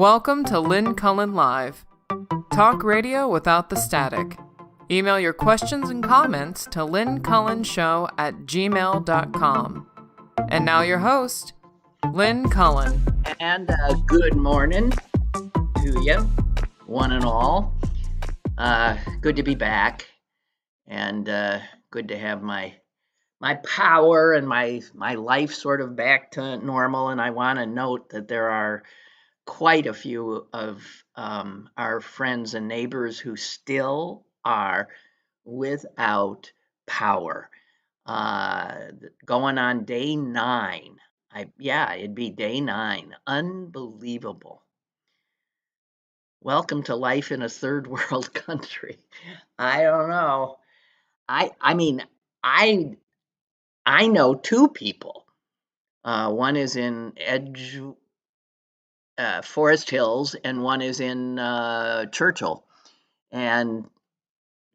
Welcome to Lynn Cullen Live. Talk radio without the static. Email your questions and comments to lynncullenshow@gmail.com. And now your host, Lynn Cullen. And good morning to you, one and all. Good to be back, and good to have my power and my life sort of back to normal. And I want to note that there are quite a few of our friends and neighbors who still are without power. Going on day 9. It'd be day 9. Unbelievable. Welcome to life in a third world country. I don't know. I mean, I know two people. One is in Forest Hills, and one is in Churchill, and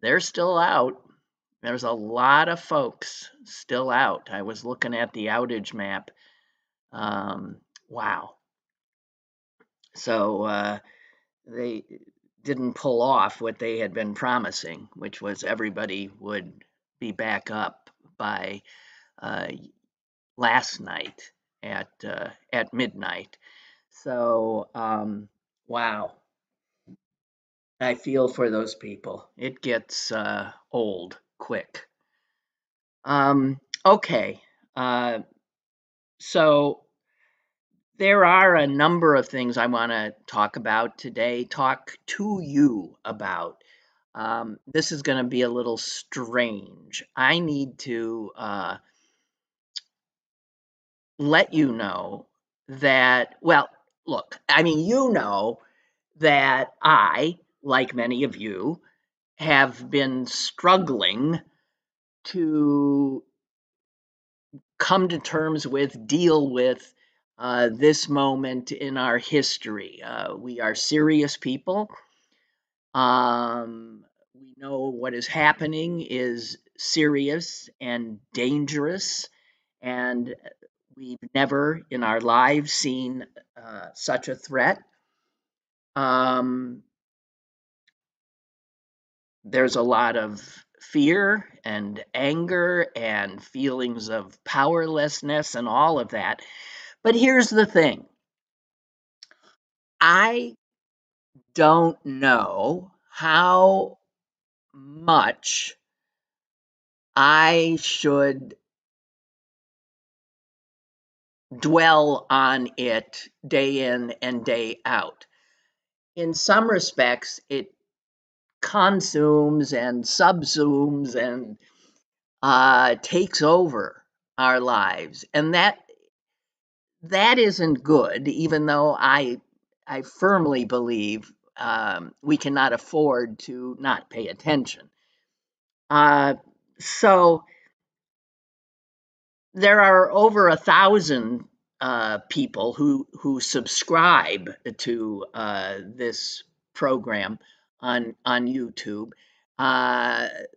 they're still out. There's a lot of folks still out. I was looking at the outage map. Wow. So they didn't pull off what they had been promising, which was everybody would be back up by last night at midnight. So, wow. I feel for those people. It gets old quick. Okay. So there are a number of things I want to talk about today, talk to you about. This is going to be a little strange. I need to let you know that, well, look, I mean, you know that I, like many of you, have been struggling to come to terms with, deal with this moment in our history. We are serious people. We know what is happening is serious and dangerous, and we've never in our lives seen such a threat. There's a lot of fear and anger and feelings of powerlessness and all of that. But here's the thing. I don't know how much I should dwell on it day in and day out. In some respects, it consumes and subsumes and takes over our lives, and that isn't good. Even though I firmly believe we cannot afford to not pay attention. So there are over 1,000 people who subscribe to this program on YouTube. That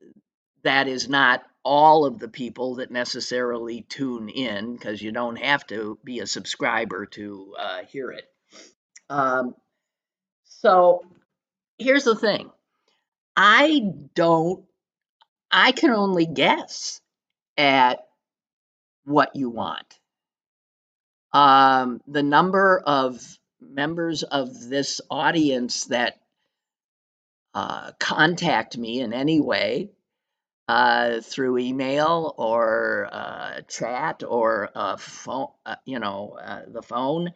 is not all of the people that necessarily tune in, because you don't have to be a subscriber to hear it. So here's the thing. I can only guess at what you want. The number of members of this audience that contact me in any way through email or chat or phone, the phone,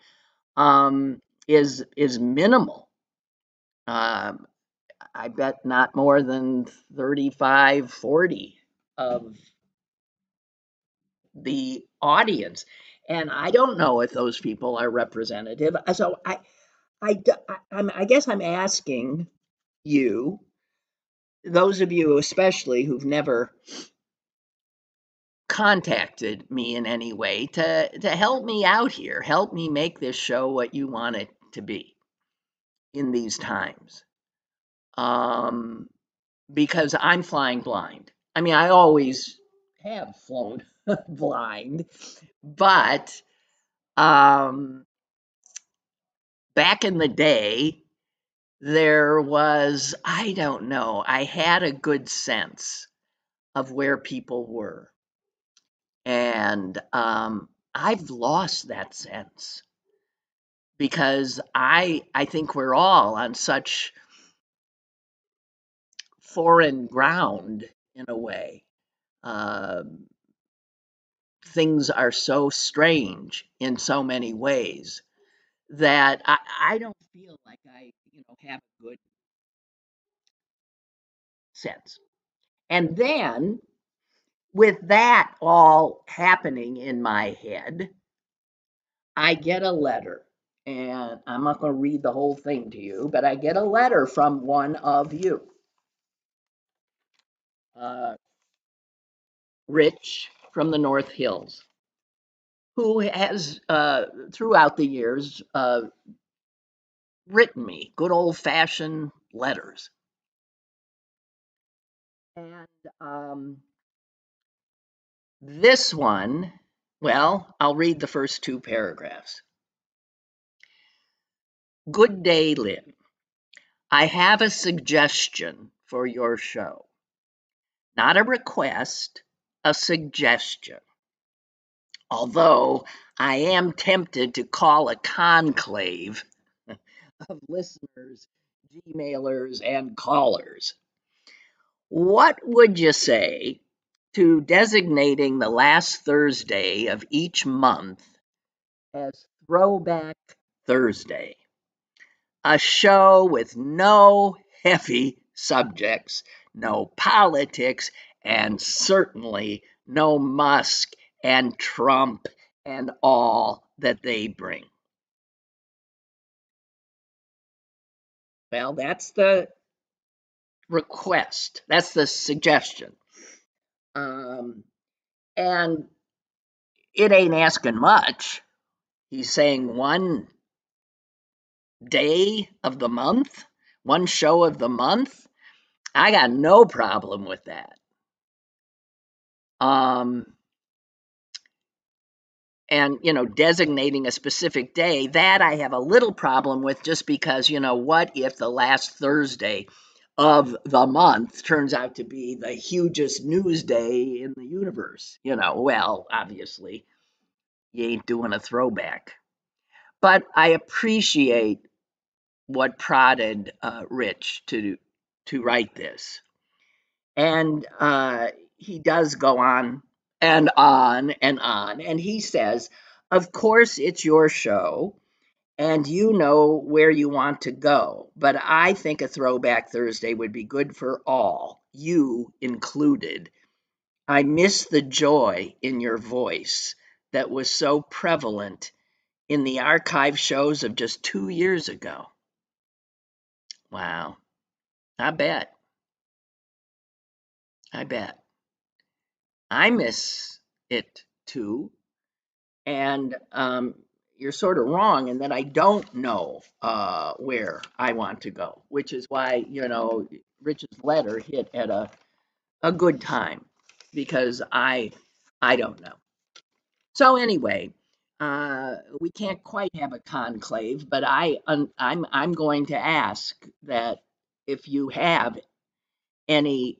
is minimal. I bet not more than 35, 40 of the audience. And I don't know if those people are representative. So I guess I'm asking you, those of you especially who've never contacted me in any way, to help me out here, help me make this show what you want it to be in these times. Because I'm flying blind. I mean, I always have flown blind, but back in the day, there was, I don't know, I had a good sense of where people were. And I've lost that sense because I think we're all on such foreign ground in a way. Um, Things are so strange in so many ways that I don't feel like I, have a good sense. And then with that all happening in my head, I get a letter. And I'm not going to read the whole thing to you, but I get a letter from one of you, uh, Rich from the North Hills, who has, throughout the years, written me good old fashioned letters. And this one, well, I'll read the first two paragraphs. Good day, Lynn. I have a suggestion for your show. Not a request, a suggestion. Although I am tempted to call a conclave of listeners, Gmailers, and callers. What would you say to designating the last Thursday of each month as Throwback Thursday? A show with no heavy subjects, no politics, and certainly no Musk and Trump and all that they bring. Well, that's the request. That's the suggestion. Um, and it ain't asking much. He's saying one day of the month, one show of the month. I got no problem with that. Um, and designating a specific day, that I have a little problem with, just because what if the last Thursday of the month turns out to be the hugest news day in the universe? Well, obviously you ain't doing a throwback. But I appreciate what prodded Rich to write this. And he does go on and on and on. And he says, of course, it's your show and you know where you want to go. But I think a Throwback Thursday would be good for all, you included. I miss the joy in your voice that was so prevalent in the archive shows of just 2 years ago. Wow. I bet. I bet. I miss it too. And you're sort of wrong in that I don't know where I want to go, which is why, Rich's letter hit at a good time, because I don't know. So anyway, we can't quite have a conclave, but I'm going to ask that if you have any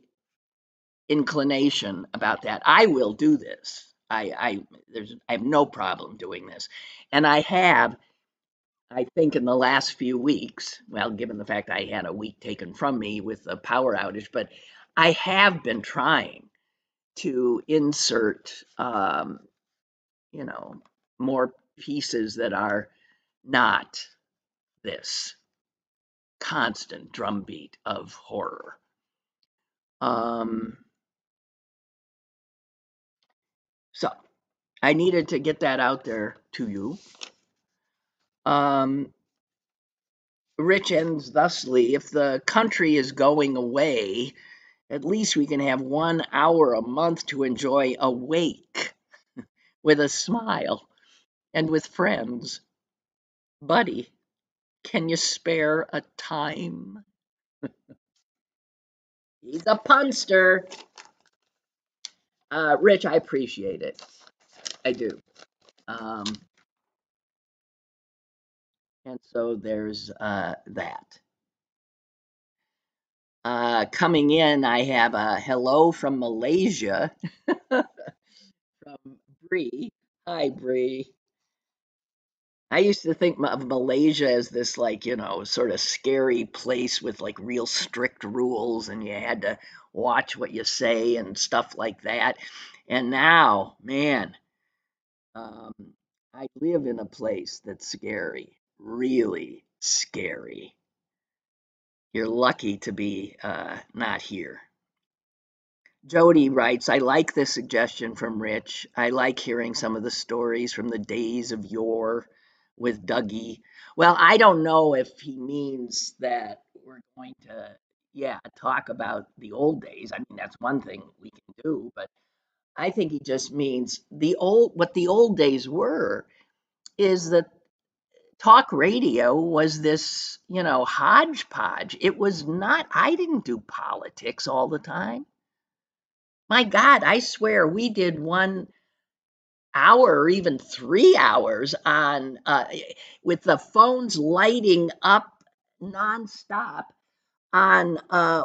inclination about that, I will do this. I have no problem doing this, and I think in the last few weeks, well, given the fact I had a week taken from me with the power outage, but I have been trying to insert, you know, more pieces that are not this constant drumbeat of horror. Um, so I needed to get that out there to you. Um, Rich ends thusly: if the country is going away, at least we can have 1 hour a month to enjoy awake with a smile and with friends. Buddy, can you spare a time? He's a punster. Rich, I appreciate it. I do. Um, And so there's that. Coming in, I have a hello from Malaysia from Bree. Hi, Bree. I used to think of Malaysia as this, like, sort of scary place with like real strict rules and you had to watch what you say and stuff like that. And now, man, um, I live in a place that's scary, really scary. You're lucky to be not here. Jody writes, I like this suggestion from Rich. I like hearing some of the stories from the days of yore with Dougie. Well, I don't know if he means that we're going to, yeah, talk about the old days. I mean, that's one thing we can do, but I think he just means what the old days were is that talk radio was this, hodgepodge. It was not, I didn't do politics all the time. My God, I swear we did 1 hour or even 3 hours on with the phones lighting up nonstop on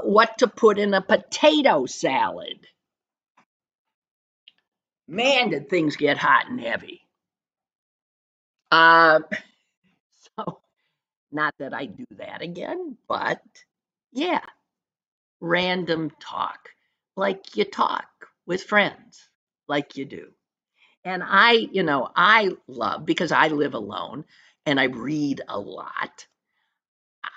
what to put in a potato salad. Man, did things get hot and heavy. Uh, so, not that I do that again, but yeah, random talk, like you talk with friends, like you do. And I love, because I live alone and I read a lot.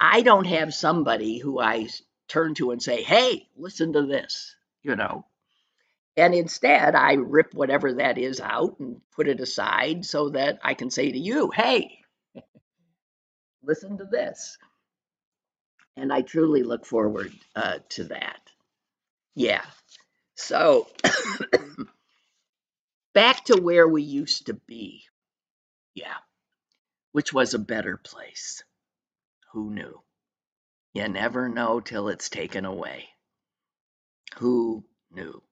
I don't have somebody who I turn to and say, hey, listen to this, you know. And instead, I rip whatever that is out and put it aside so that I can say to you, hey, listen to this. And I truly look forward to that. Yeah. So back to where we used to be. Yeah. Which was a better place. Who knew? You never know till it's taken away. Who knew?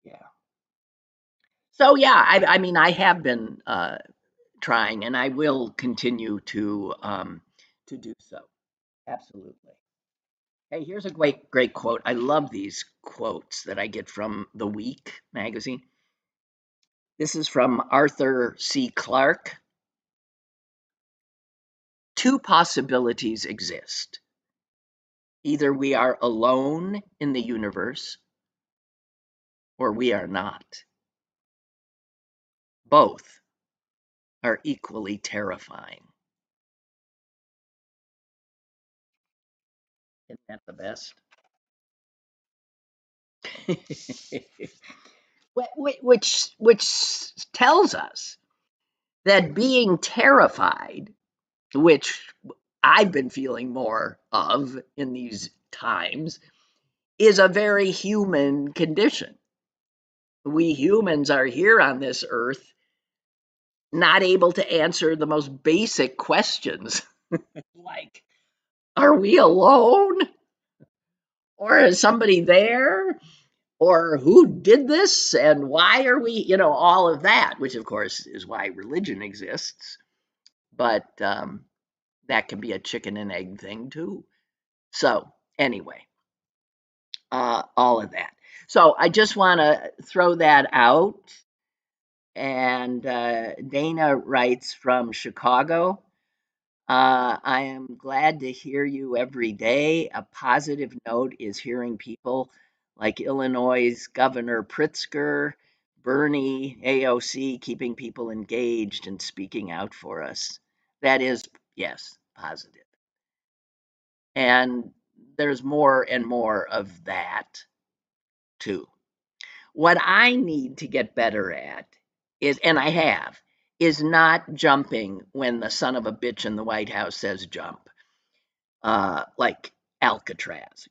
Yeah. So yeah, I mean, I have been trying, and I will continue to do so. Absolutely. Hey, here's a great quote. I love these quotes that I get from The Week magazine. This is from Arthur C. Clarke. Two possibilities exist. Either we are alone in the universe, or we are not. Both are equally terrifying. Isn't that the best? which tells us that being terrified, which I've been feeling more of in these times, is a very human condition. We humans are here on this earth not able to answer the most basic questions like, are we alone? Or is somebody there? Or who did this and why are we, all of that, which of course is why religion exists. But that can be a chicken and egg thing too. So, anyway, all of that. So, I just want to throw that out. And Dana writes from Chicago. I am glad to hear you every day. A positive note is hearing people like Illinois' Governor Pritzker, Bernie, AOC keeping people engaged and speaking out for us. That is, yes, positive. And there's more and more of that too. What I need to get better at is, and I have, is not jumping when the son of a bitch in the White House says jump. Like Alcatraz,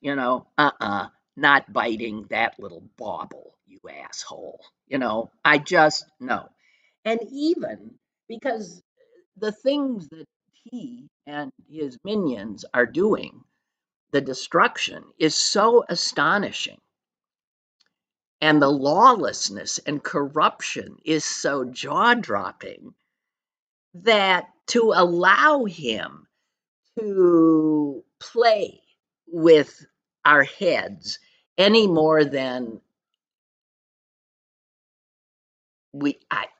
not biting that little bauble, you asshole. I just no. And even because the things that he and his minions are doing, the destruction is so astonishing. And the lawlessness and corruption is so jaw dropping that to allow him to play with our heads any more than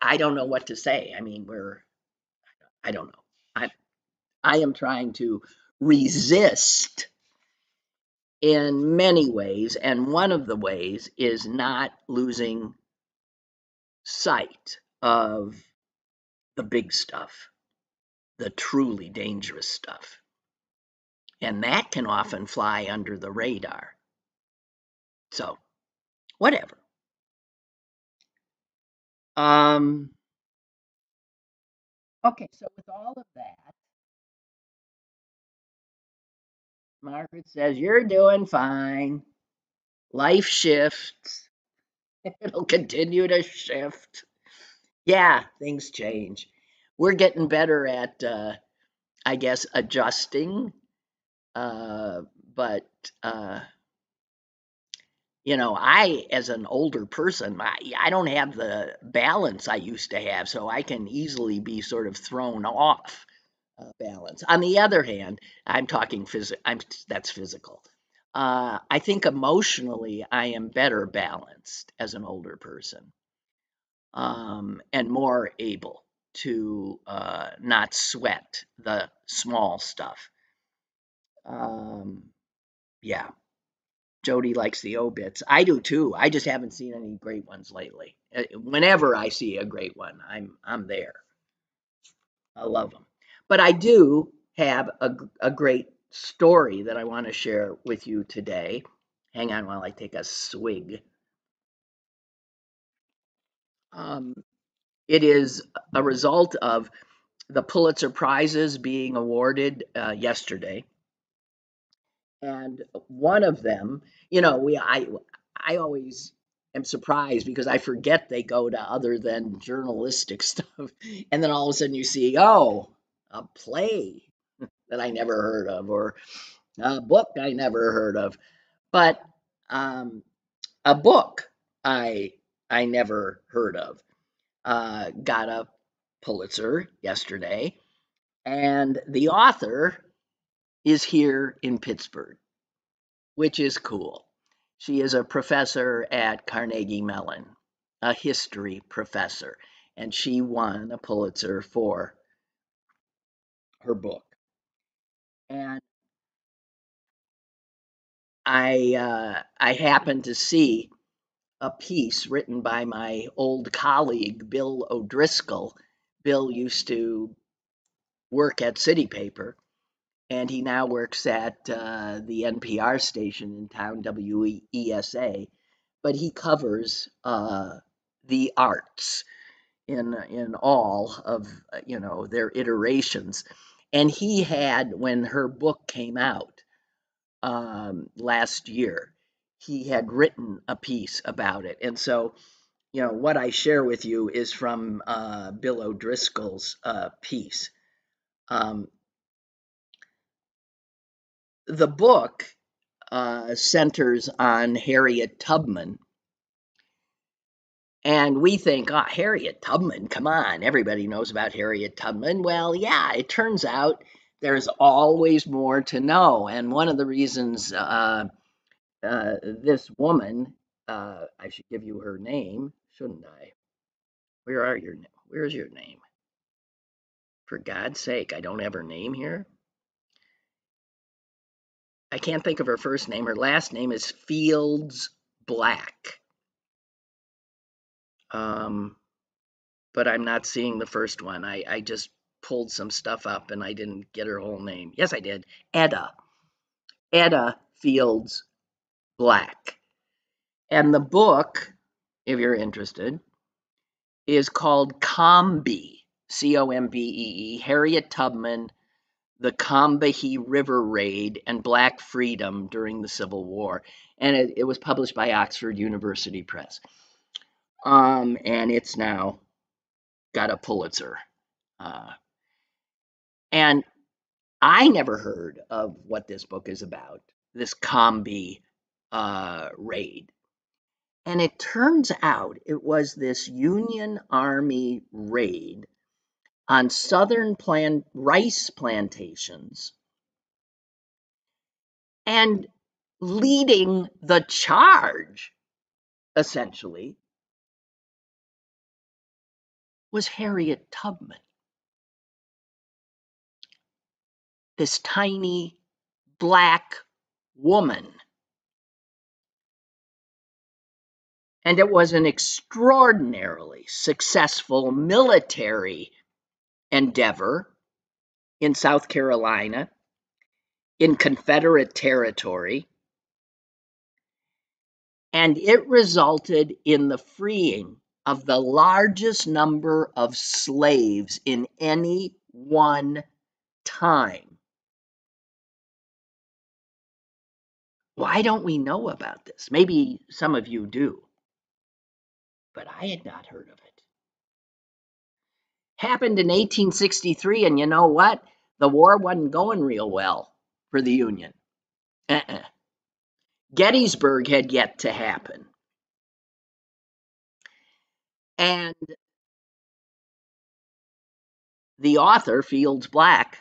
I don't know what to say. I mean, I don't know. I am trying to resist in many ways, and one of the ways is not losing sight of the big stuff, the truly dangerous stuff. And that can often fly under the radar. So, whatever. Okay, so with all of that, Margaret says, "You're doing fine. Life shifts. It'll continue to shift." Yeah, things change. We're getting better at, I guess, adjusting. But, as an older person, I don't have the balance I used to have, so I can easily be sort of thrown off balance. On the other hand, I'm talking that's physical. I think emotionally, I am better balanced as an older person, and more able to not sweat the small stuff. Yeah, Jody likes the obits. I do too. I just haven't seen any great ones lately. Whenever I see a great one, I'm there. I love them. But I do have a great story that I want to share with you today. Hang on while I take a swig. Um, it is a result of the Pulitzer Prizes being awarded yesterday, and one of them, I always am surprised because I forget they go to other than journalistic stuff, and then all of a sudden you see, oh, a play that I never heard of, or a book I never heard of, but um, a book I I never heard of got a Pulitzer yesterday, and the author is here in Pittsburgh, which is cool. She is a professor at Carnegie Mellon, a history professor, and she won a Pulitzer for her book. And I happened to see a piece written by my old colleague Bill O'Driscoll. Bill used to work at City Paper, and he now works at the NPR station in town, WESA. But he covers the arts in all of their iterations. And he had, when her book came out last year, he had written a piece about it. And so, what I share with you is from Bill O'Driscoll's piece. Um, the book centers on Harriet Tubman. And we think, oh, Harriet Tubman, come on, everybody knows about Harriet Tubman. Well, yeah, it turns out there's always more to know. And one of the reasons this woman, I should give you her name, shouldn't I? Where's your name? For God's sake, I don't have her name here. I can't think of her first name. Her last name is Fields Black. But I'm not seeing the first one. I just pulled some stuff up and I didn't get her whole name. Yes, I did. Etta Fields Black. And the book, if you're interested, is called Combee, Combee, Harriet Tubman, the Combahee River Raid, and Black Freedom During the Civil War. And it was published by Oxford University Press. And it's now got a Pulitzer. And I never heard of what this book is about, this Combee raid. And it turns out it was this Union Army raid on southern rice plantations, and leading the charge, essentially, was Harriet Tubman, this tiny black woman. And it was an extraordinarily successful military endeavor in South Carolina, in Confederate territory, and it resulted in the freeing of the largest number of slaves in any one time. Why don't we know about this? Maybe some of you do, but I had not heard of it. Happened in 1863, and you know what? The war wasn't going real well for the Union. Gettysburg had yet to happen. And the author, Fields Black,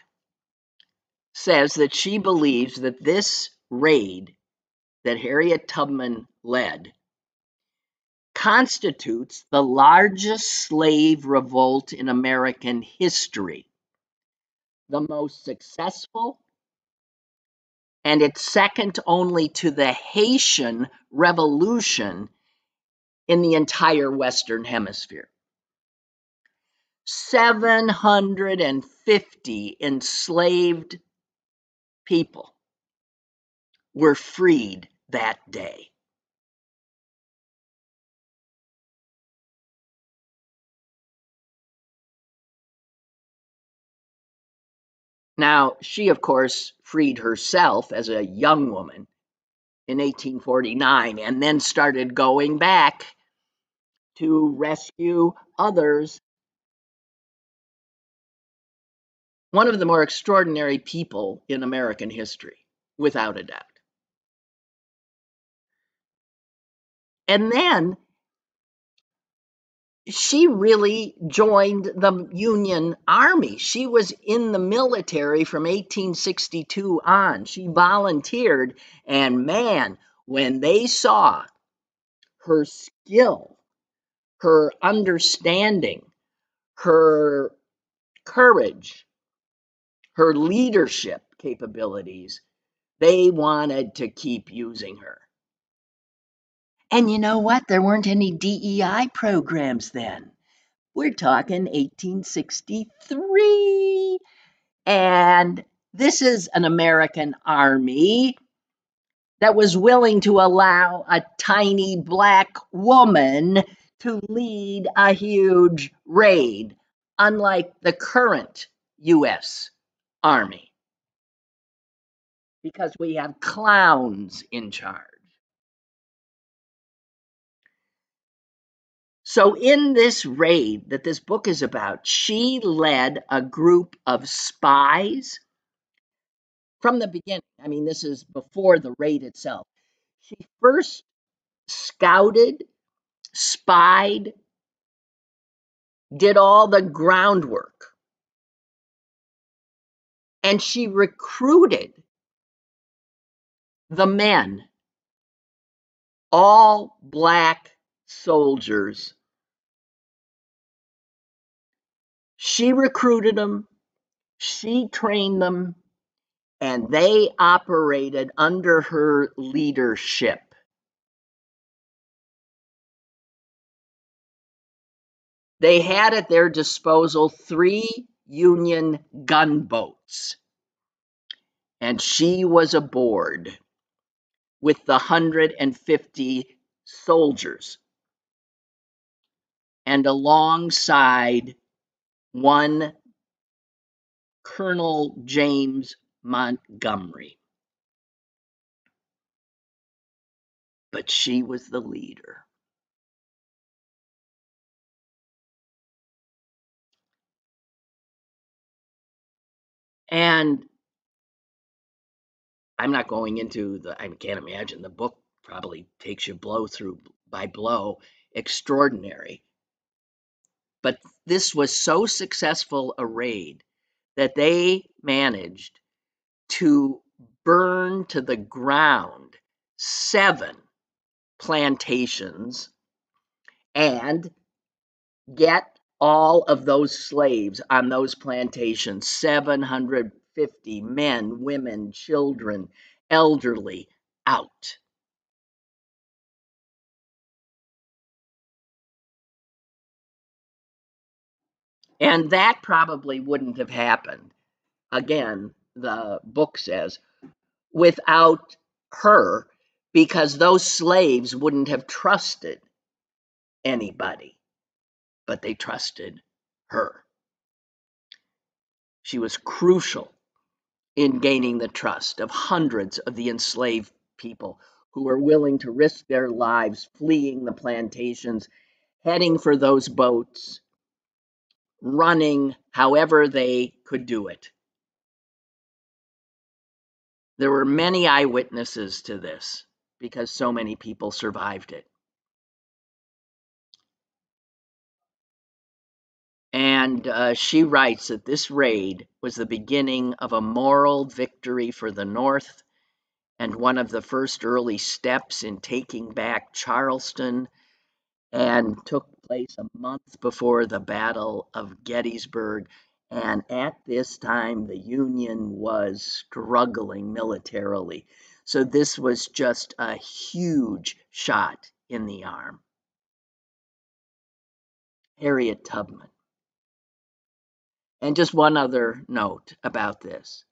says that she believes that this raid that Harriet Tubman led constitutes the largest slave revolt in American history, the most successful, and it's second only to the Haitian Revolution in the entire Western Hemisphere. 750 enslaved people were freed that day. Now, she, of course, freed herself as a young woman in 1849 and then started going back to rescue others. One of the more extraordinary people in American history, without a doubt. And then she really joined the Union Army. She was in the military from 1862 on. She volunteered, and man, when they saw her skill, her understanding, her courage, her leadership capabilities, they wanted to keep using her. And you know what? There weren't any DEI programs then. We're talking 1863. And this is an American army that was willing to allow a tiny black woman to lead a huge raid, unlike the current U.S. Army, because we have clowns in charge. So in this raid that this book is about, she led a group of spies from the beginning. I mean, this is before the raid itself. She first scouted, spied, did all the groundwork, and she recruited the men, all black soldiers. She recruited them, she trained them, and they operated under her leadership. They had at their disposal 3 Union gunboats, and she was aboard with the 150 soldiers, and alongside one Colonel James Montgomery. But she was the leader. And I'm not going into I can't imagine, the book probably takes you blow by blow, extraordinary. But this was so successful a raid that they managed to burn to the ground 7 plantations and get all of those slaves on those plantations, 750 men, women, children, elderly, out. And that probably wouldn't have happened, again, the book says, without her, because those slaves wouldn't have trusted anybody, but they trusted her. She was crucial in gaining the trust of hundreds of the enslaved people who were willing to risk their lives fleeing the plantations, heading for those boats, running however they could do it. There were many eyewitnesses to this because so many people survived it. And she writes that this raid was the beginning of a moral victory for the North and one of the first early steps in taking back Charleston, and took place a month before the Battle of Gettysburg. And at this time, the Union was struggling militarily. So this was just a huge shot in the arm. Harriet Tubman. And just one other note about this.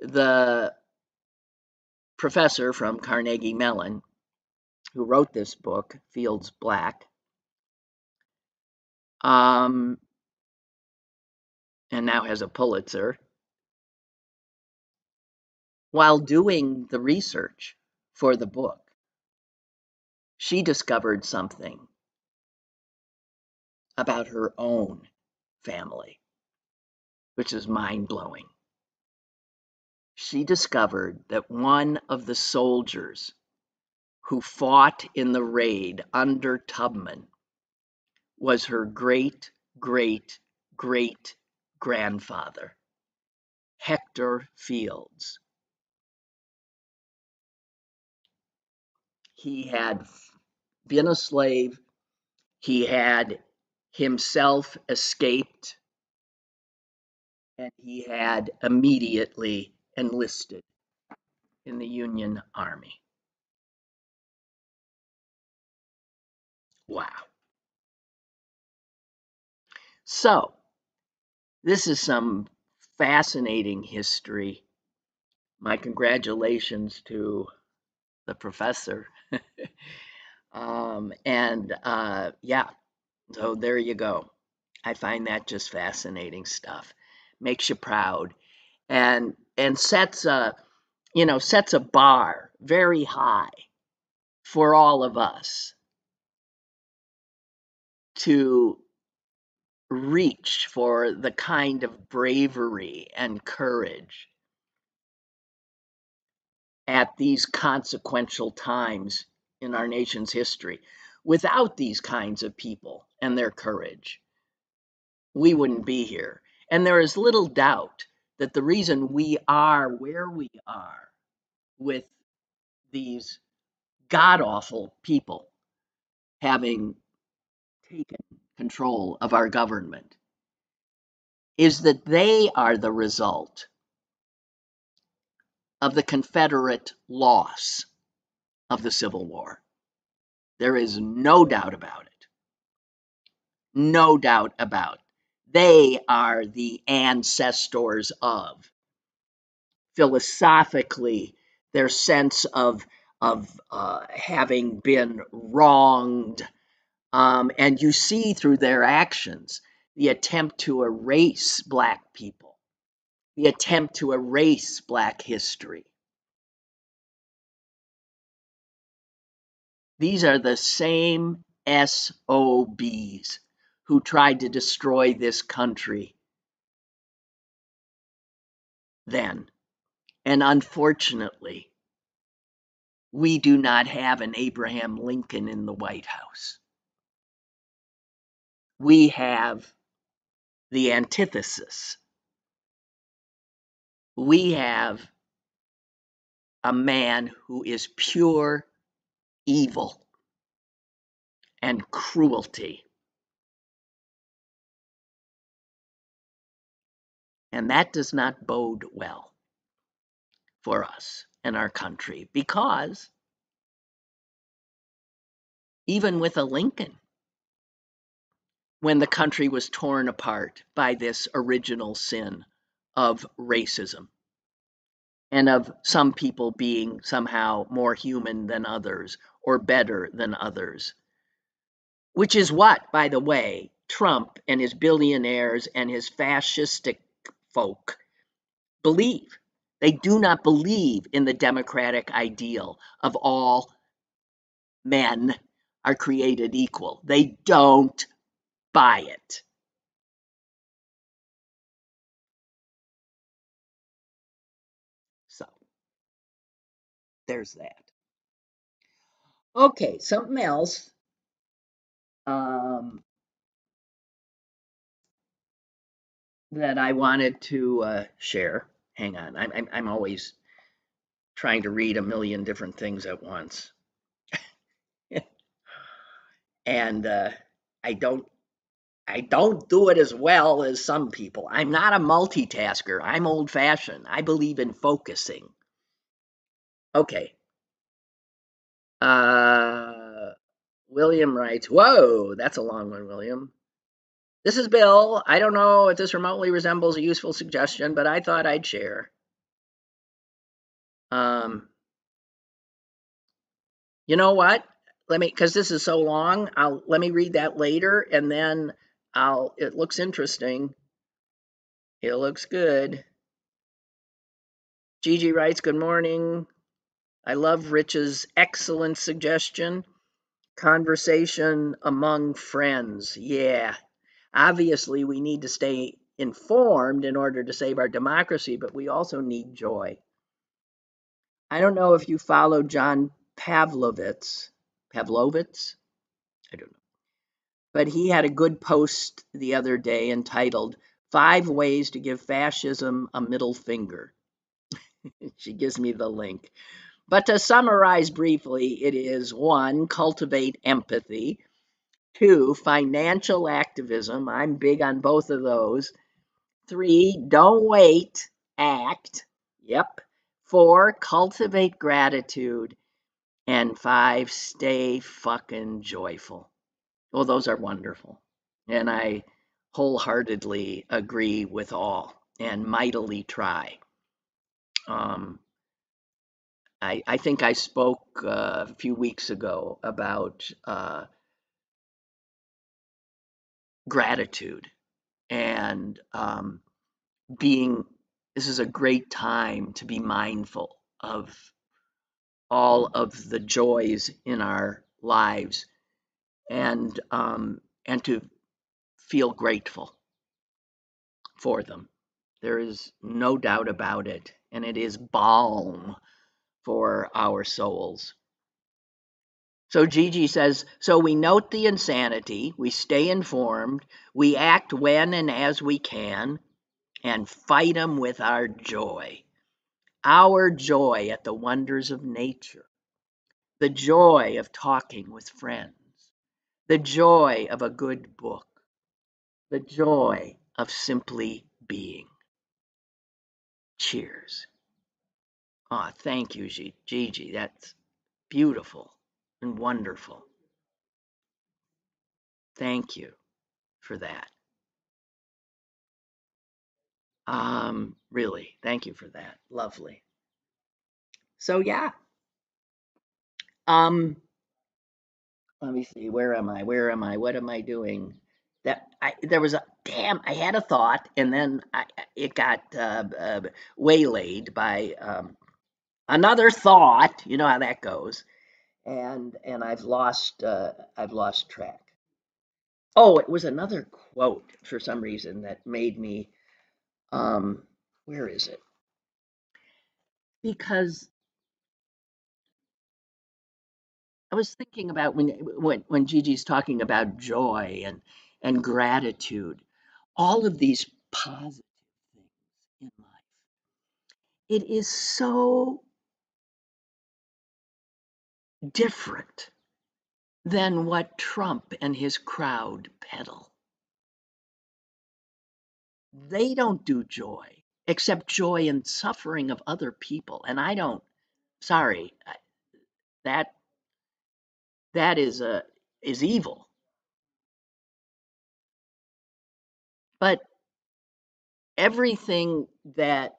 The professor from Carnegie Mellon who wrote this book, Fields Black, and now has a Pulitzer, while doing the research for the book, she discovered something about her own family, which is mind-blowing. She discovered that one of the soldiers who fought in the raid under Tubman was her great-great-great-grandfather, Hector Fields. He had been a slave. He had himself escaped, and he had immediately enlisted in the Union Army. Wow. So, this is some fascinating history. My congratulations to the professor. Yeah, so there you go. I find that just fascinating stuff. Makes you proud, and sets a bar very high for all of us to reach for the kind of bravery and courage at these consequential times in our nation's history. Without these kinds of people and their courage, we wouldn't be here. And there is little doubt that the reason we are where we are with these god-awful people having taken control of our government is that they are the result of the Confederate loss of the Civil War. There is no doubt about it. No doubt about it. They are the ancestors of, philosophically, their sense of having been wronged. And you see through their actions the attempt to erase Black people, the attempt to erase Black history. These are the same SOBs who tried to destroy this country then. And unfortunately, we do not have an Abraham Lincoln in the White House. we have the antithesis. We have a man who is pure evil and cruelty. And that does not bode well for us and our country, because even with a Lincoln, when the country was torn apart by this original sin of racism and of some people being somehow more human than others or better than others, which is what, by the way, Trump and his billionaires and his fascistic folk believe. They do not believe in the democratic ideal of all men are created equal. They don't buy it. So there's that. Okay, something else. Um, that I wanted to share. Hang on, I'm always trying to read a million different things at once, and I don't do it as well as some people. I'm not a multitasker. I'm old-fashioned. I believe in focusing. Okay. William writes, whoa, that's a long one, William. This is Bill. I don't know if this remotely resembles a useful suggestion, but I thought I'd share. You know what? Because this is so long, let me read that later, and then it looks interesting. It looks good. Gigi writes, good morning. I love Rich's excellent suggestion. Conversation among friends. Yeah. Obviously, we need to stay informed in order to save our democracy, but we also need joy. I don't know if you follow John Pavlovitz. Pavlovitz? I don't know. But he had a good post the other day entitled 5 Ways to Give Fascism a Middle Finger. She gives me the link. But to summarize briefly, it is 1, cultivate empathy. 2, financial activism. I'm big on both of those. 3, don't wait, act. Yep. 4, cultivate gratitude. And 5, stay fucking joyful. Well, those are wonderful. And I wholeheartedly agree with all and mightily try. I think I spoke a few weeks ago about gratitude and this is a great time to be mindful of all of the joys in our lives and to feel grateful for them. There is no doubt about it, and it is balm for our souls. So Gigi says, so we note the insanity, we stay informed, we act when and as we can, and fight them with our joy at the wonders of nature, the joy of talking with friends, the joy of a good book, the joy of simply being. Cheers. Oh, thank you, Gigi. That's beautiful and wonderful. Thank you for that. Really, thank you for that. Lovely. So yeah. Let me see. Where am I? What am I doing? There was I had a thought, and then it got waylaid by another thought. You know how that goes, and I've lost track. Oh, it was another quote for some reason that made me. Where is it? Because I was thinking about when Gigi's talking about joy and gratitude, all of these positive things in life. It is so different than what Trump and his crowd peddle. They don't do joy, except joy in suffering of other people. And I don't, sorry, that is evil. But everything that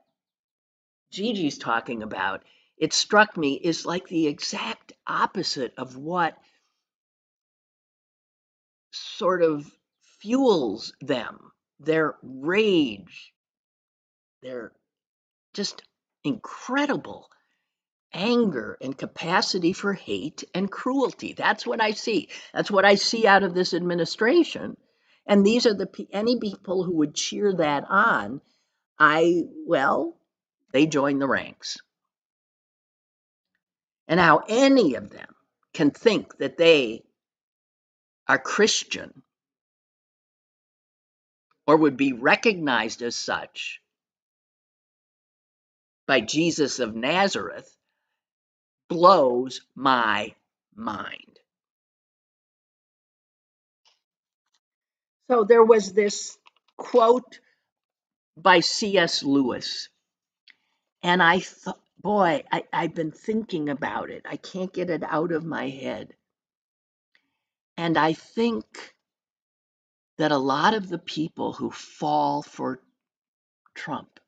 Gigi's talking about, it struck me, is like the exact opposite of what sort of fuels them. Their rage, their just incredible anger and capacity for hate and cruelty. That's what I see. That's what I see out of this administration. And these are any people who would cheer that on. They join the ranks. And how any of them can think that they are Christian or would be recognized as such by Jesus of Nazareth blows my mind. So there was this quote by C.S. Lewis, and I thought, boy, I've been thinking about it. I can't get it out of my head. And I think that a lot of the people who fall for Trump,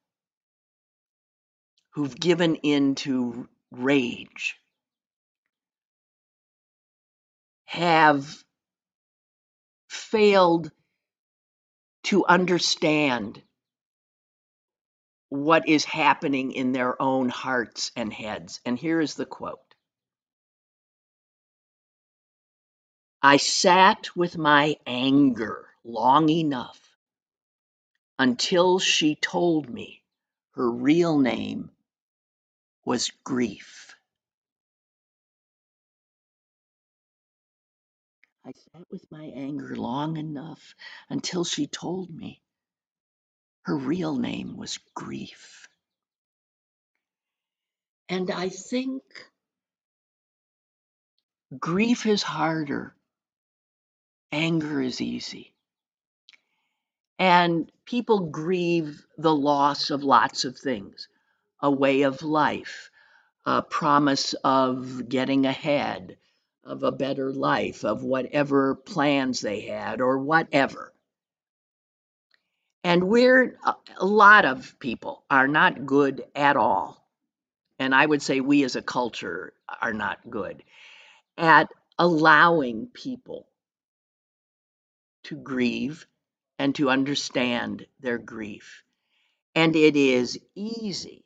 who've given in to rage, have failed to understand what is happening in their own hearts and heads. And here is the quote: I sat with my anger long enough until she told me her real name was grief. I sat with my anger long enough until she told me her real name was grief. And I think grief is harder, anger is easy. And people grieve the loss of lots of things: a way of life, a promise of getting ahead, of a better life, of whatever plans they had or whatever. And a lot of people are not good at all. And I would say we as a culture are not good at allowing people to grieve and to understand their grief. And it is easy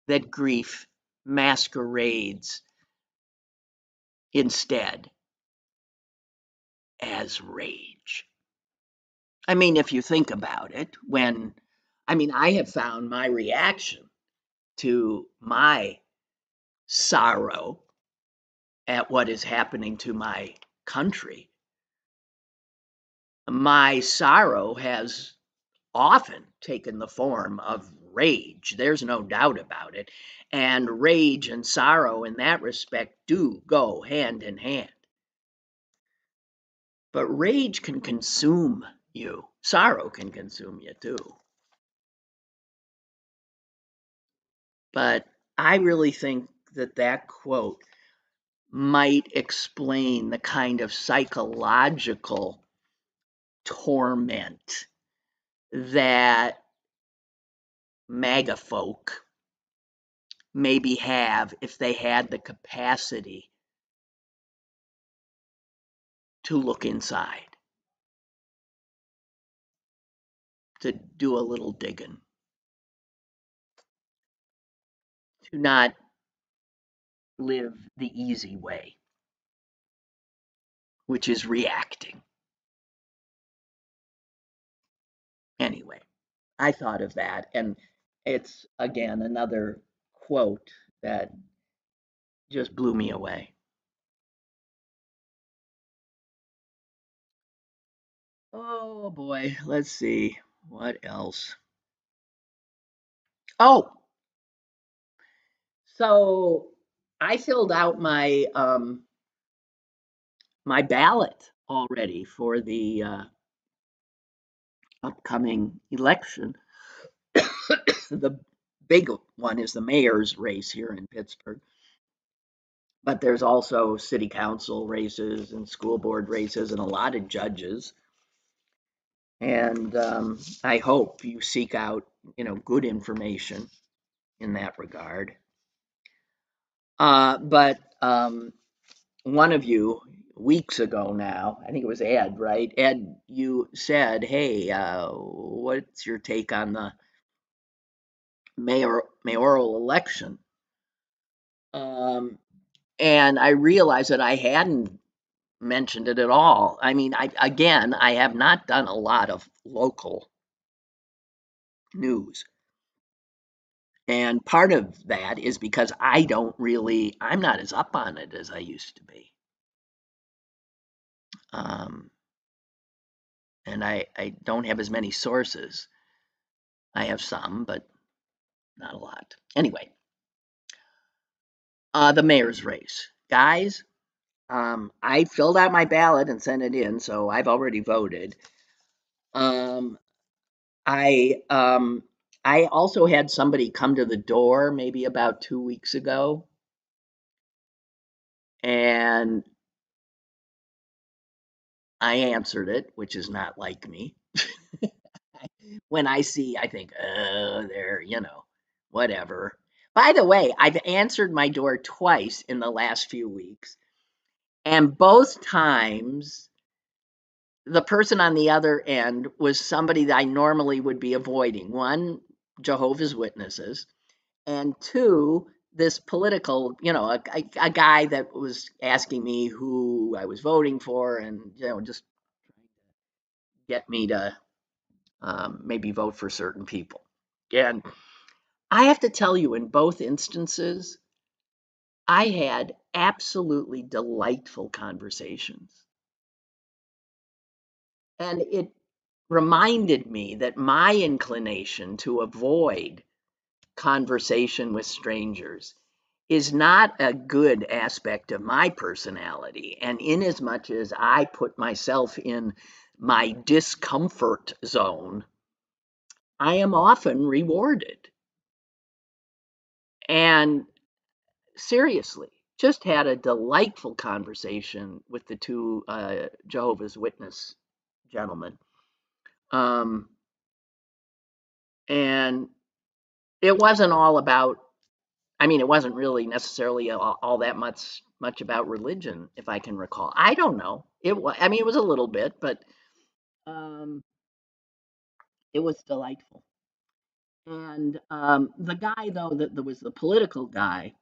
that grief masquerades instead as rage. I mean, if you think about it, I have found my reaction to my sorrow at what is happening to my country, my sorrow has often taken the form of rage. There's no doubt about it. And rage and sorrow in that respect do go hand in hand. But rage can consume you. Sorrow can consume you too. But I really think that quote might explain the kind of psychological torment that MAGA folk maybe have if they had the capacity to look inside, to do a little digging, to not live the easy way, which is reacting. Anyway, I thought of that, and it's again another quote that just blew me away. Oh boy, let's see. What else? Oh, so I filled out my ballot already for the upcoming election. The big one is the mayor's race here in Pittsburgh, but there's also city council races and school board races and a lot of judges. And I hope you seek out, good information in that regard. But one of you weeks ago now, I think it was Ed, right? Ed, you said, "Hey, what's your take on the mayoral election?" Um, and I realized that I hadn't mentioned it at all. I mean, I have not done a lot of local news. And part of that is because I'm not as up on it as I used to be. Um, and I don't have as many sources. I have some, but not a lot. Anyway, the mayor's race. Guys, I filled out my ballot and sent it in, so I've already voted. Um, I um, I also had somebody come to the door maybe about 2 weeks ago, and I answered it, which is not like me. When I see, I think, oh, there, whatever. By the way, I've answered my door twice in the last few weeks, and both times the person on the other end was somebody that I normally would be avoiding. One, Jehovah's Witnesses, and two, this political, a guy that was asking me who I was voting for, and just get me to maybe vote for certain people. And I have to tell you, in both instances, I had absolutely delightful conversations. And it reminded me that my inclination to avoid conversation with strangers is not a good aspect of my personality. And inasmuch as I put myself in my discomfort zone, I am often rewarded. And seriously, just had a delightful conversation with the two Jehovah's Witness gentlemen. Um, and it wasn't all about, I mean, it wasn't really necessarily all that much about religion, if I can recall. I don't know. I mean, it was a little bit, but um, it was delightful. And the guy, though, that was the political guy,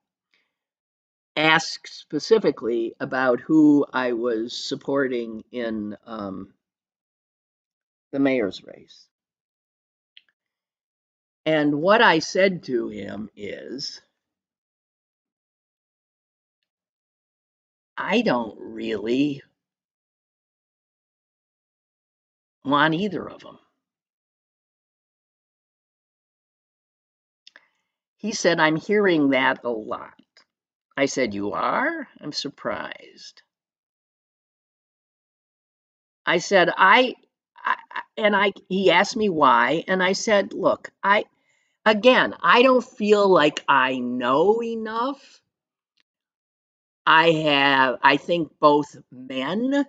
asked specifically about who I was supporting in the mayor's race. And what I said to him is, I don't really want either of them. He said, I'm hearing that a lot. I said, you are? I'm surprised. I said, he asked me why. And I said, look, I don't feel like I know enough. I think both men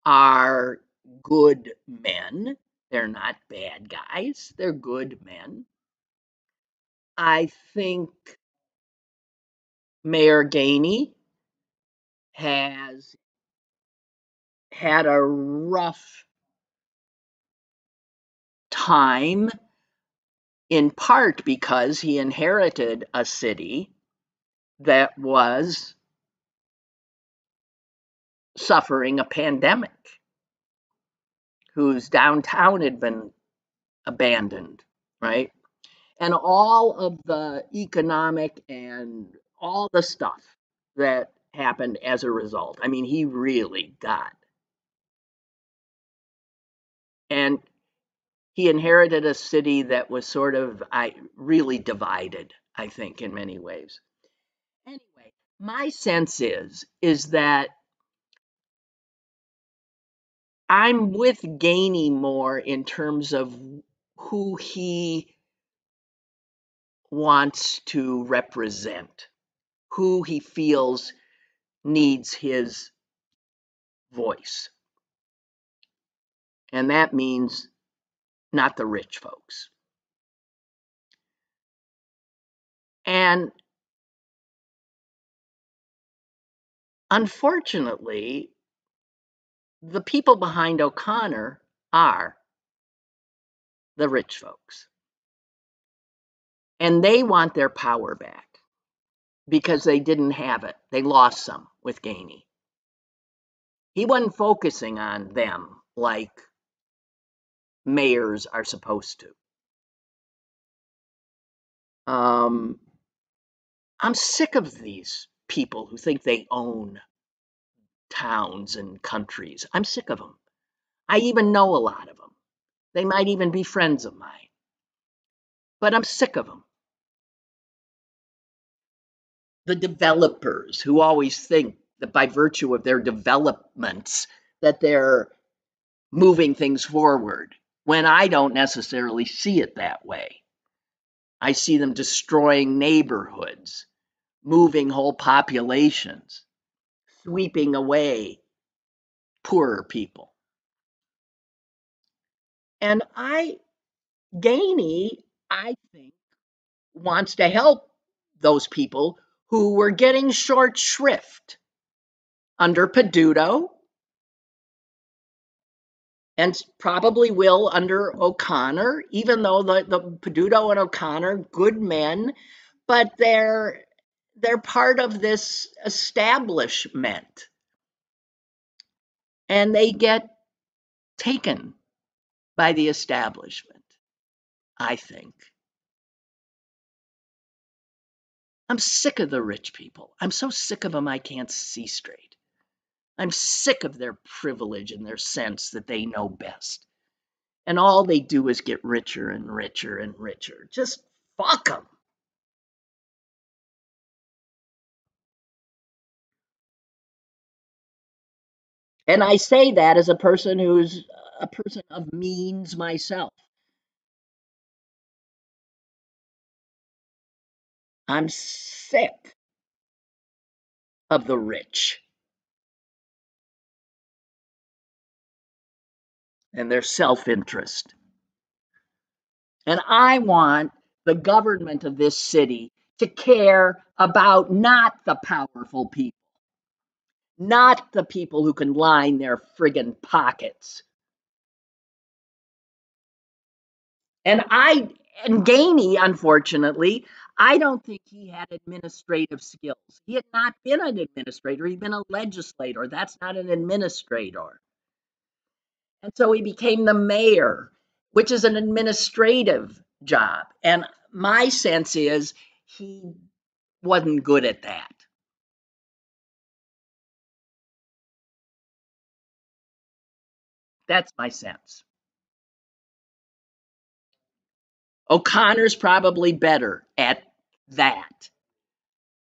are good men. They're not bad guys. They're good men. I think Mayor Gainey has had a rough time, in part because he inherited a city that was suffering a pandemic, whose downtown had been abandoned, right? And all of the economic and all the stuff that happened as a result. I mean, he really got And he inherited a city that was sort of really divided, I think, in many ways. Anyway, my sense is that I'm with Gainey more in terms of who he wants to represent, who he feels needs his voice. And that means not the rich folks. And unfortunately, the people behind O'Connor are the rich folks. And they want their power back because they didn't have it. They lost some with Gainey. He wasn't focusing on them like mayors are supposed to. I'm sick of these people who think they own towns and countries. I'm sick of them. I even know a lot of them. They might even be friends of mine. But I'm sick of them. The developers who always think that by virtue of their developments that they're moving things forward, when I don't necessarily see it that way. I see them destroying neighborhoods, moving whole populations, sweeping away poorer people. And Gainey, I think, wants to help those people who were getting short shrift under Peduto and probably will under O'Connor, even though the Peduto and O'Connor, good men, but they're part of this establishment. And they get taken by the establishment, I think. I'm sick of the rich people. I'm so sick of them I can't see straight. I'm sick of their privilege and their sense that they know best. And all they do is get richer and richer and richer. Just fuck them. And I say that as a person who's a person of means myself. I'm sick of the rich and their self-interest. And I want the government of this city to care about not the powerful people, not the people who can line their friggin' pockets. And Gainey, unfortunately, I don't think he had administrative skills. He had not been an administrator, he'd been a legislator. That's not an administrator. And so he became the mayor, which is an administrative job. And my sense is he wasn't good at that. That's my sense. O'Connor's probably better at that.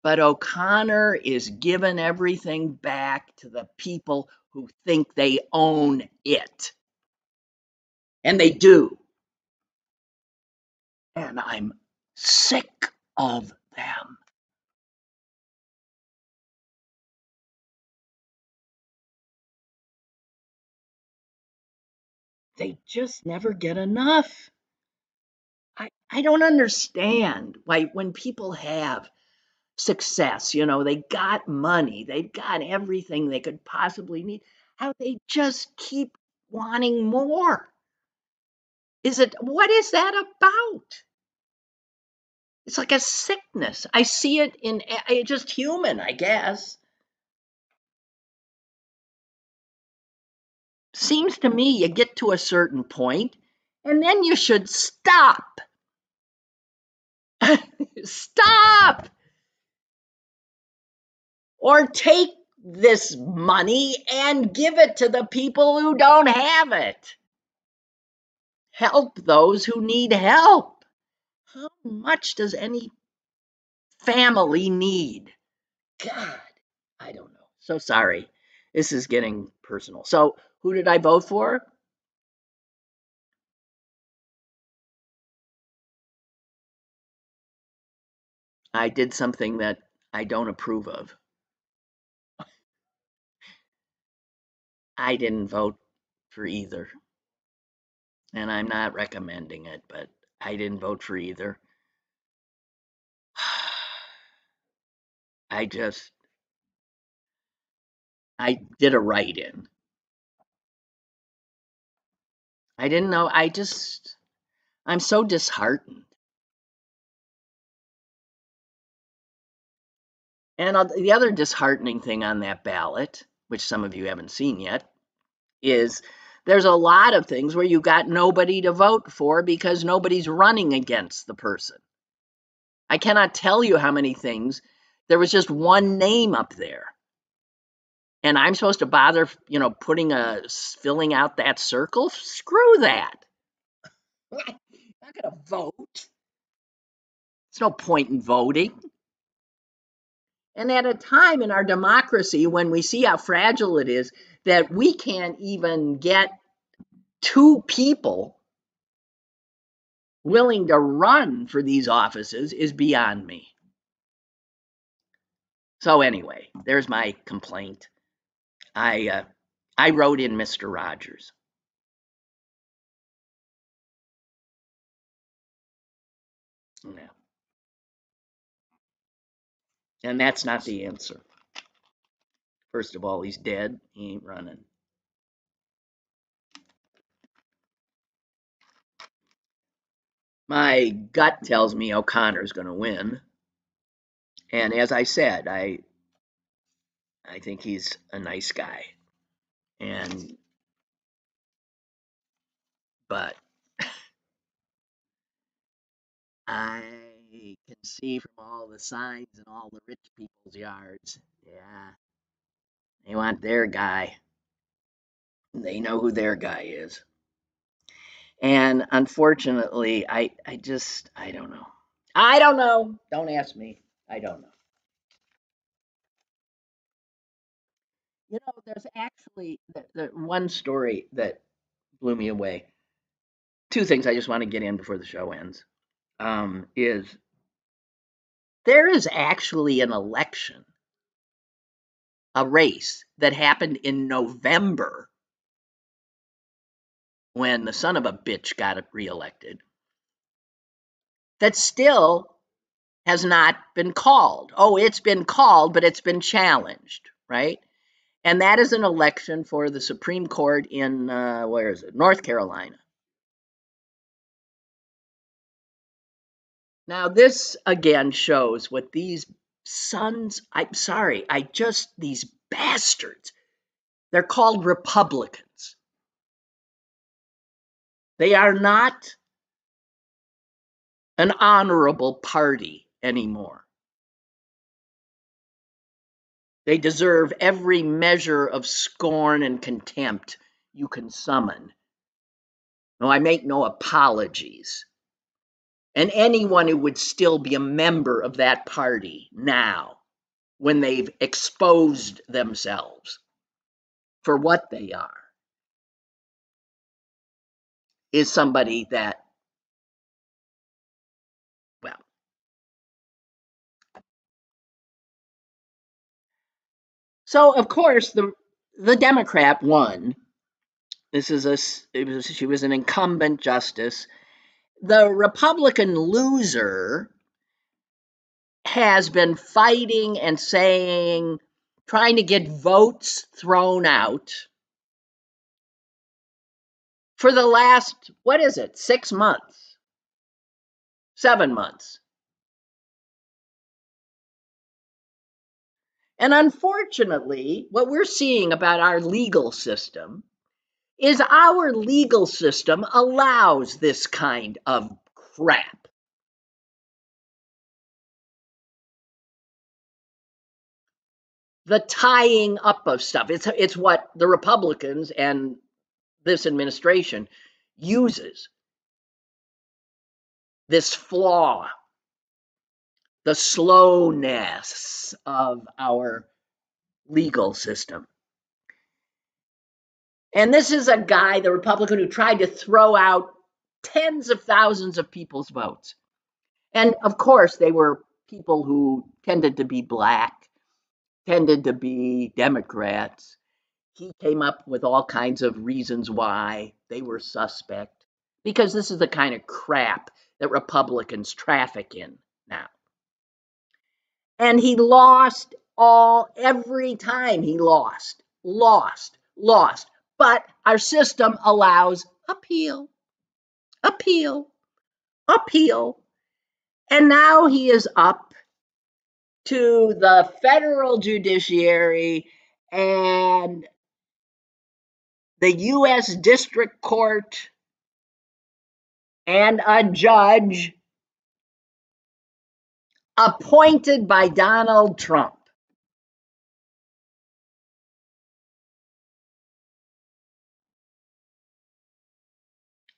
But O'Connor is giving everything back to the people who think they own it. And they do. And I'm sick of them. They just never get enough. I don't understand why when people have success, they got money, they've got everything they could possibly need, how they just keep wanting more. What is that about? It's like a sickness. I see it in just human, I guess. Seems to me you get to a certain point and then you should stop. Stop! Or take this money and give it to the people who don't have it. help those who need help. How much does any family need? God, I don't know. So sorry. This is getting personal. So, who did I vote for? I did something that I don't approve of. I didn't vote for either. And I'm not recommending it, but I didn't vote for either. I did a write in. I didn't know. I'm so disheartened. And the other disheartening thing on that ballot, which some of you haven't seen yet, is there's a lot of things where you got nobody to vote for because nobody's running against the person. I cannot tell you how many things there was just one name up there. And I'm supposed to bother, filling out that circle? Screw that. I'm not going to vote. There's no point in voting. And at a time in our democracy when we see how fragile it is, that we can't even get two people willing to run for these offices is beyond me. So anyway, there's my complaint. I wrote in Mr. Rogers. Yeah. And that's not the answer. First of all, he's dead. He ain't running. My gut tells me O'Connor's going to win. And as I said, I think he's a nice guy. But I can see from all the signs in all the rich people's yards, yeah, they want their guy. They know who their guy is. And unfortunately, I don't know. I don't know. Don't ask me. I don't know. There's actually the one story that blew me away. Two things I just want to get in before the show ends. Is there is actually an election, a race that happened in November when the son of a bitch got reelected that still has not been called. Oh, it's been called, but it's been challenged, right? And that is an election for the Supreme Court in, where is it? North Carolina. Now, this again shows what these these bastards, they're called Republicans. They are not an honorable party anymore. They deserve every measure of scorn and contempt you can summon. No, I make no apologies. And anyone who would still be a member of that party now, when they've exposed themselves for what they are, is somebody that, well, so of course the Democrat won. She was an incumbent justice. The Republican loser has been fighting and saying, trying to get votes thrown out for the last, 6 months, 7 months. And unfortunately, what we're seeing about our legal system is our legal system allows this kind of crap. The tying up of stuff. It's what the Republicans and this administration uses. this flaw, the slowness of our legal system. And this is a guy, the Republican, who tried to throw out tens of thousands of people's votes. And of course, they were people who tended to be black, tended to be Democrats. He came up with all kinds of reasons why they were suspect, because this is the kind of crap that Republicans traffic in now. And he lost every time he lost. But our system allows appeal. And now he is up to the federal judiciary and the U.S. District Court and a judge appointed by Donald Trump.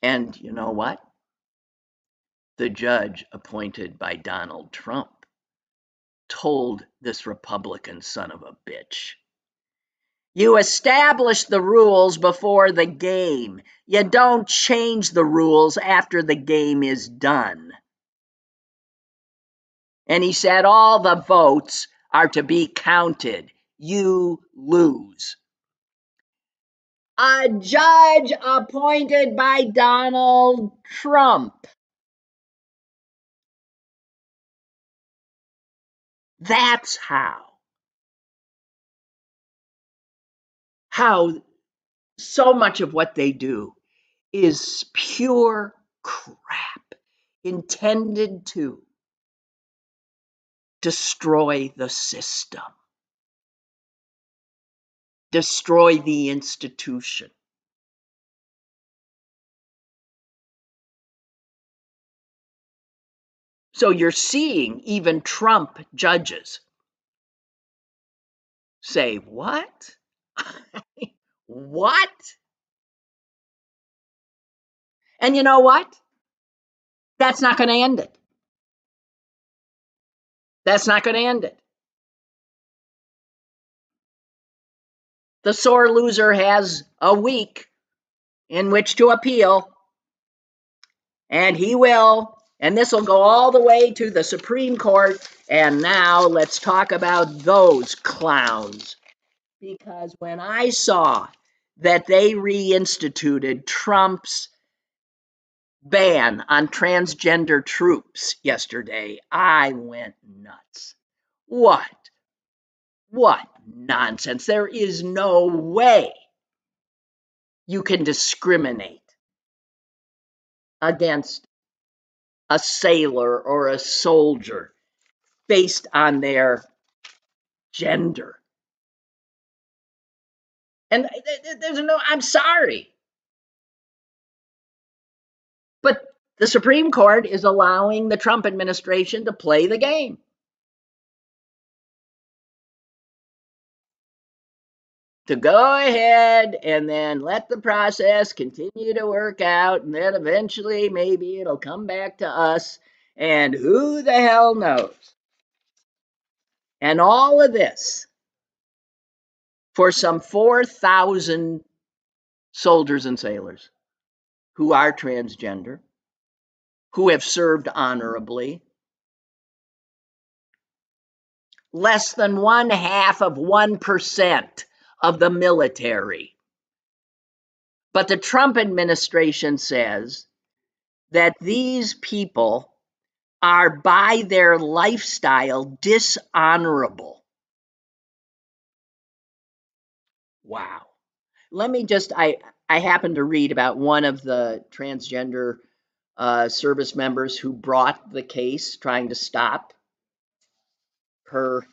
And you know what? The judge appointed by Donald Trump told this Republican son of a bitch, you establish the rules before the game. You don't change the rules after the game is done. And he said all the votes are to be counted. You lose. A judge appointed by Donald Trump. That's how so much of what they do is pure crap intended to destroy the system, destroy the institution. So you're seeing even Trump judges say, what? What? And you know what? That's not going to end it. That's not going to end it. The sore loser has a week in which to appeal, and he will, and this will go all the way to the Supreme Court. And now let's talk about those clowns. Because when I saw that they reinstituted Trump's ban on transgender troops yesterday, I went nuts. What nonsense. There is no way you can discriminate against a sailor or a soldier based on their gender. And there's no, I'm sorry. But the Supreme Court is allowing the Trump administration to play the game. To go ahead and then let the process continue to work out, and then eventually maybe it'll come back to us, and who the hell knows? And all of this for some 4,000 soldiers and sailors who are transgender, who have served honorably. Less than 0.5% of the military. But the Trump administration says that these people are by their lifestyle dishonorable. Wow. Let me just, I happened to read about one of the transgender service members who brought the case trying to stop her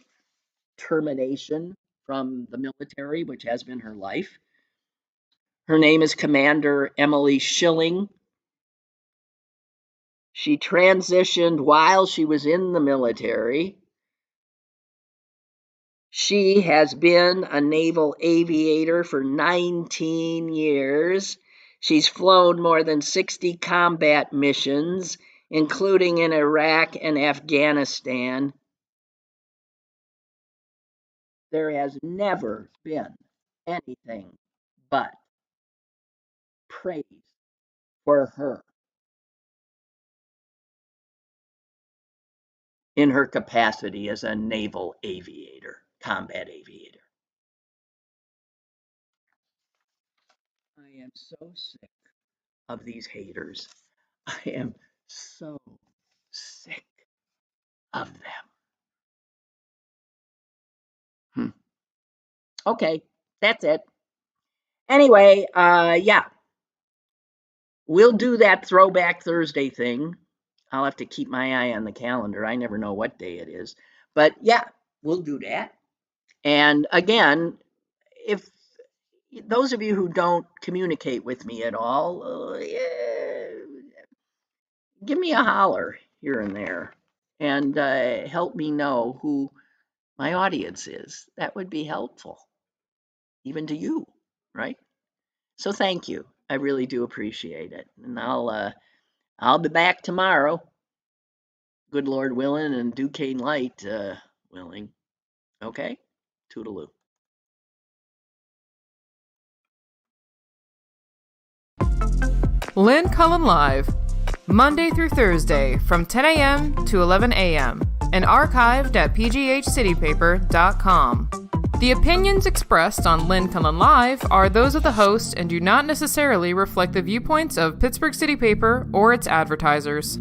termination from the military, which has been her life. Her name is Commander Emily Schilling. She transitioned while she was in the military. She has been a naval aviator for 19 years. She's flown more than 60 combat missions including in Iraq and Afghanistan, there has never been anything but praise for her in her capacity as a naval aviator, combat aviator. I am so sick of these haters. I am so sick of them. Okay, that's it. Anyway, yeah, we'll do that Throwback Thursday thing. I'll have to keep my eye on the calendar. I never know what day it is. But yeah, we'll do that. And again, if those of you who don't communicate with me at all, give me a holler here and there and help me know who my audience is. That would be helpful, even to you, right? So thank you. I really do appreciate it. And I'll be back tomorrow. Good Lord willing and Duquesne Light willing. Okay? Toodaloo. Lynn Cullen Live, Monday through Thursday from 10 a.m. to 11 a.m. and archived at pghcitypaper.com. The opinions expressed on Lynn Cullen Live are those of the host and do not necessarily reflect the viewpoints of Pittsburgh City Paper or its advertisers.